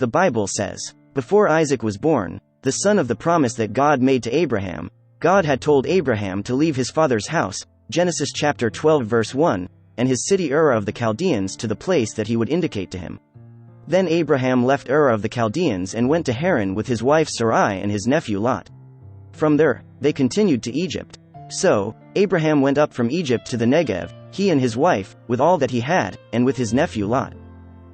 The Bible says, before Isaac was born, the son of the promise that God made to Abraham, God had told Abraham to leave his father's house, Genesis chapter 12 verse 1, and his city Ur of the Chaldeans to the place that he would indicate to him. Then Abraham left Ur of the Chaldeans and went to Haran with his wife Sarai and his nephew Lot. From there, they continued to Egypt. So, Abraham went up from Egypt to the Negev, he and his wife, with all that he had, and with his nephew Lot.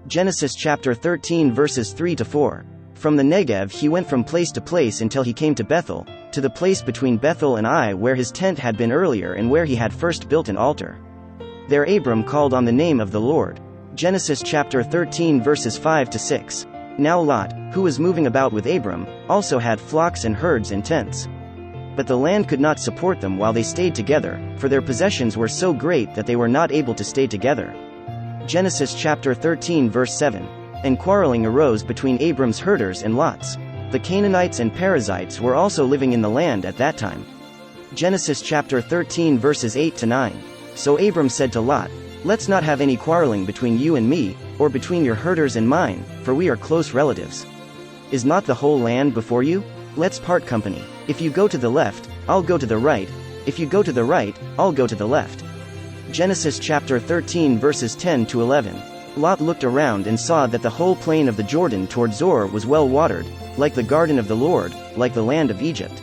Genesis chapter 13 verses 3-4. From the Negev he went from place to place until he came to Bethel, to the place between Bethel and Ai where his tent had been earlier and where he had first built an altar. There Abram called on the name of the Lord. Genesis chapter 13 verses 5-6. Now Lot, who was moving about with Abram, also had flocks and herds and tents. But the land could not support them while they stayed together, for their possessions were so great that they were not able to stay together. Genesis chapter 13 verse 7. And quarreling arose between Abram's herders and Lot's. The Canaanites and Perizzites were also living in the land at that time. Genesis chapter 13 verses 8-9. So Abram said to Lot, let's not have any quarreling between you and me, or between your herders and mine, for we are close relatives. Is not the whole land before you? Let's part company. If you go to the left, I'll go to the right. If you go to the right, I'll go to the left. Genesis chapter 13 verses 10-11. Lot looked around and saw that the whole plain of the Jordan toward Zoar was well watered, like the garden of the Lord, like the land of Egypt.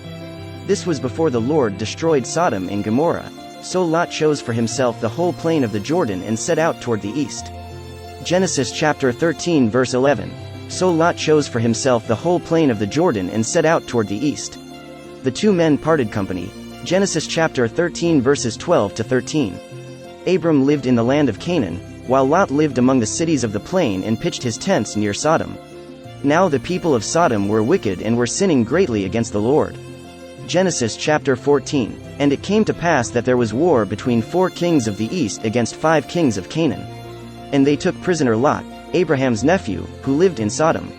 This was before the Lord destroyed Sodom and Gomorrah. So Lot chose for himself the whole plain of the Jordan and set out toward the east. Genesis chapter 13 verse 11. So Lot chose for himself the whole plain of the Jordan and set out toward the east. The two men parted company. Genesis chapter 13 verses 12-13. Abram lived in the land of Canaan, while Lot lived among the cities of the plain and pitched his tents near Sodom. Now the people of Sodom were wicked and were sinning greatly against the Lord. Genesis chapter 14. And it came to pass that there was war between 4 kings of the east against 5 kings of Canaan. And they took prisoner Lot, Abraham's nephew, who lived in Sodom.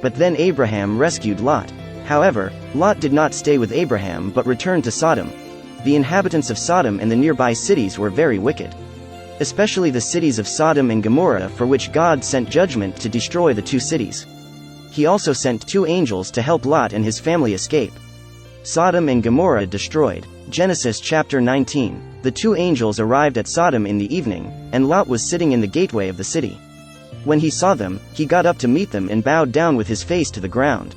But then Abraham rescued Lot. However, Lot did not stay with Abraham but returned to Sodom. The inhabitants of Sodom and the nearby cities were very wicked. Especially the cities of Sodom and Gomorrah, for which God sent judgment to destroy the 2 cities. He also sent 2 angels to help Lot and his family escape. Sodom and Gomorrah destroyed. Genesis chapter 19. The 2 angels arrived at Sodom in the evening, and Lot was sitting in the gateway of the city. When he saw them, he got up to meet them and bowed down with his face to the ground.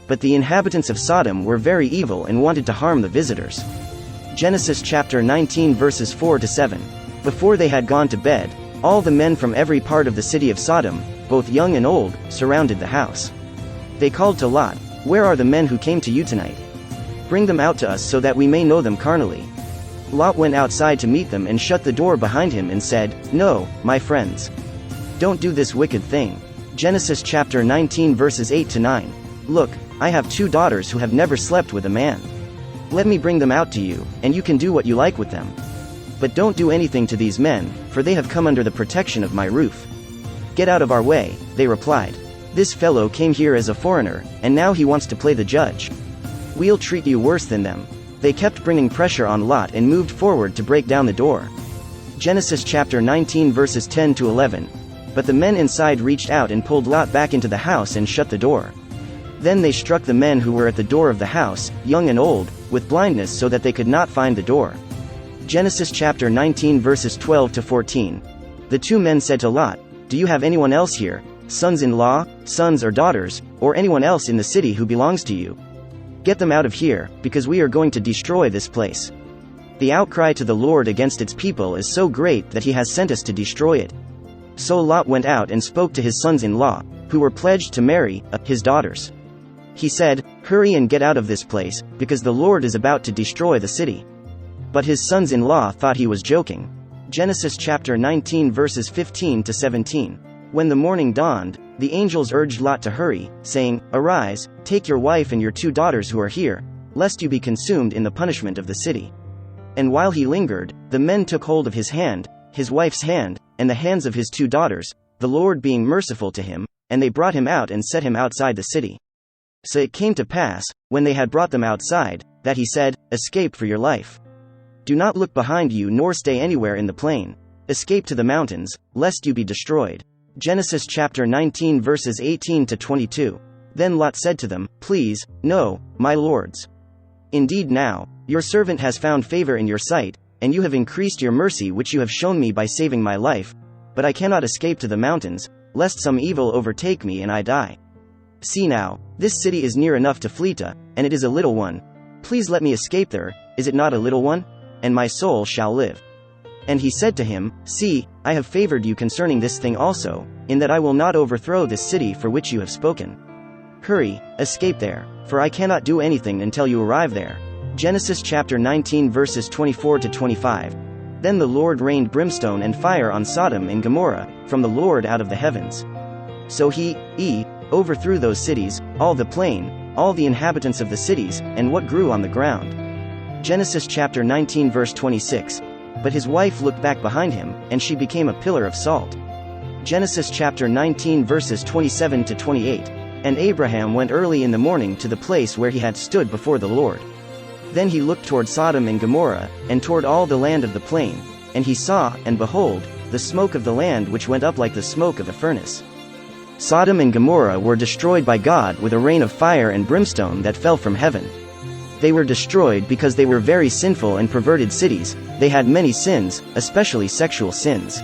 But the inhabitants of Sodom were very evil and wanted to harm the visitors. Genesis chapter 19 verses 4-7. Before they had gone to bed, all the men from every part of the city of Sodom, both young and old, surrounded the house. They called to Lot, where are the men who came to you tonight? Bring them out to us so that we may know them carnally. Lot went outside to meet them and shut the door behind him and said, no, my friends. Don't do this wicked thing. Genesis chapter 19 verses 8-9. Look, I have 2 daughters who have never slept with a man. Let me bring them out to you, and you can do what you like with them. But don't do anything to these men, for they have come under the protection of my roof. Get out of our way, they replied. This fellow came here as a foreigner, and now he wants to play the judge. We'll treat you worse than them. They kept bringing pressure on Lot and moved forward to break down the door. Genesis chapter 19 verses 10-11. But the men inside reached out and pulled Lot back into the house and shut the door. Then they struck the men who were at the door of the house, young and old, with blindness so that they could not find the door. Genesis chapter 19 verses 12-14. The 2 men said to Lot, do you have anyone else here, sons-in-law, sons or daughters, or anyone else in the city who belongs to you? Get them out of here, because we are going to destroy this place. The outcry to the Lord against its people is so great that he has sent us to destroy it. So Lot went out and spoke to his sons-in-law, who were pledged to marry his daughters. He said, hurry and get out of this place, because the Lord is about to destroy the city. But his sons-in-law thought he was joking. Genesis chapter 19 verses 15-17. When the morning dawned, the angels urged Lot to hurry, saying, arise, take your wife and your 2 daughters who are here, lest you be consumed in the punishment of the city. And while he lingered, the men took hold of his hand, his wife's hand, and the hands of his 2 daughters, the Lord being merciful to him, and they brought him out and set him outside the city. So it came to pass, when they had brought them outside, that he said, escape for your life. Do not look behind you nor stay anywhere in the plain. Escape to the mountains, lest you be destroyed. Genesis chapter 19 verses 18 to 22. Then Lot said to them, "Please, no, my lords. Indeed now, your servant has found favor in your sight, and you have increased your mercy which you have shown me by saving my life, but I cannot escape to the mountains, lest some evil overtake me and I die. See now, this city is near enough to flee to, and it is a little one. Please let me escape there, is it not a little one? And my soul shall live." And he said to him, "See, I have favored you concerning this thing also, in that I will not overthrow this city for which you have spoken. Hurry, escape there, for I cannot do anything until you arrive there." Genesis chapter 19 verses 24 to 25. Then the Lord rained brimstone and fire on Sodom and Gomorrah, from the Lord out of the heavens. So he overthrew those cities, all the plain, all the inhabitants of the cities, and what grew on the ground. Genesis chapter 19 verse 26. But his wife looked back behind him, and she became a pillar of salt. Genesis chapter 19 verses 27 to 28. And Abraham went early in the morning to the place where he had stood before the Lord. Then he looked toward Sodom and Gomorrah, and toward all the land of the plain, and he saw, and behold, the smoke of the land which went up like the smoke of a furnace. Sodom and Gomorrah were destroyed by God with a rain of fire and brimstone that fell from heaven. They were destroyed because they were very sinful and perverted cities. They had many sins, especially sexual sins.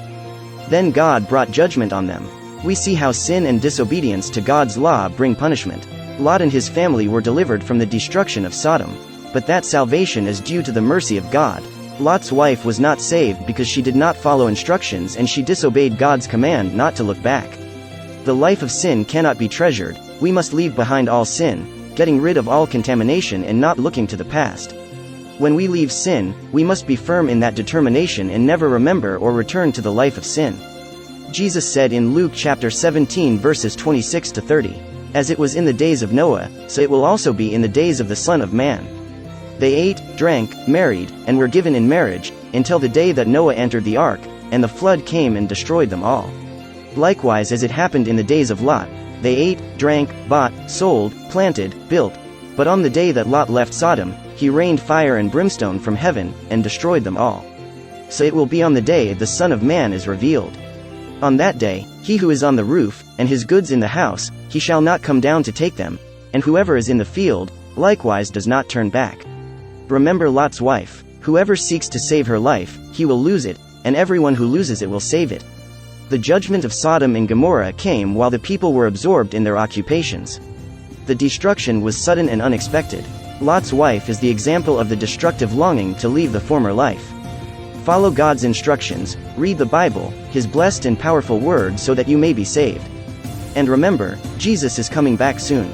Then God brought judgment on them. We see how sin and disobedience to God's law bring punishment. Lot and his family were delivered from the destruction of Sodom. But that salvation is due to the mercy of God. Lot's wife was not saved because she did not follow instructions and she disobeyed God's command not to look back. The life of sin cannot be treasured. We must leave behind all sin, getting rid of all contamination and not looking to the past. When we leave sin, we must be firm in that determination and never remember or return to the life of sin. Jesus said in Luke chapter 17 verses 26 to 30, "As it was in the days of Noah, so it will also be in the days of the Son of Man. They ate, drank, married, and were given in marriage, until the day that Noah entered the ark, and the flood came and destroyed them all. Likewise as it happened in the days of Lot, they ate, drank, bought, sold, planted, built. But on the day that Lot left Sodom, he rained fire and brimstone from heaven, and destroyed them all. So it will be on the day the Son of Man is revealed. On that day, he who is on the roof, and his goods in the house, he shall not come down to take them, and whoever is in the field, likewise does not turn back. Remember Lot's wife. Whoever seeks to save her life, he will lose it, and everyone who loses it will save it." The judgment of Sodom and Gomorrah came while the people were absorbed in their occupations. The destruction was sudden and unexpected. Lot's wife is the example of the destructive longing to leave the former life. Follow God's instructions, read the Bible, His blessed and powerful word so that you may be saved. And remember, Jesus is coming back soon.